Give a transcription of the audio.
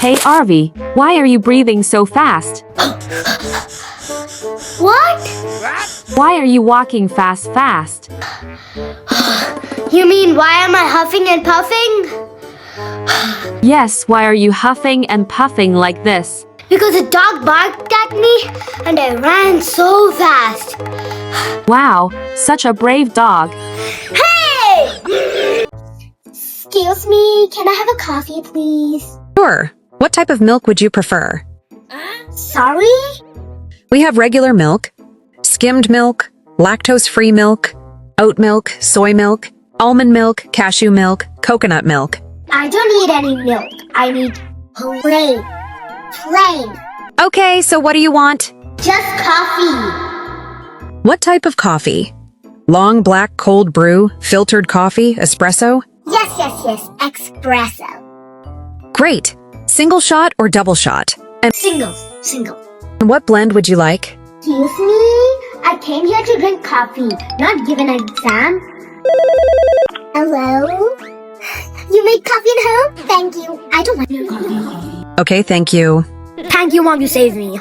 Hey Aarvi, why are you breathing so fast? What? Why are you walking fast? You mean why am I huffing and puffing? Yes, why are you huffing and puffing like this? Because a dog barked at me and I ran so fast. Wow, such a brave dog. Hey! Excuse me, can I have a coffee, please? Sure. What type of milk would you prefer? Sorry? We have regular milk, skimmed milk, lactose-free milk, oat milk, soy milk, almond milk, cashew milk, coconut milk. I don't need any milk. I need plain. Okay, so what do you want? Just coffee. What type of coffee? Long black cold brew, filtered coffee, espresso? Yes. Espresso. Great. Single shot or double shot? And Single. what blend would you like? Excuse me? I came here to drink coffee, not give an exam. Hello? You make coffee at home? Thank you. I don't want your coffee. Okay, thank you. Thank you, Mom. You saved me.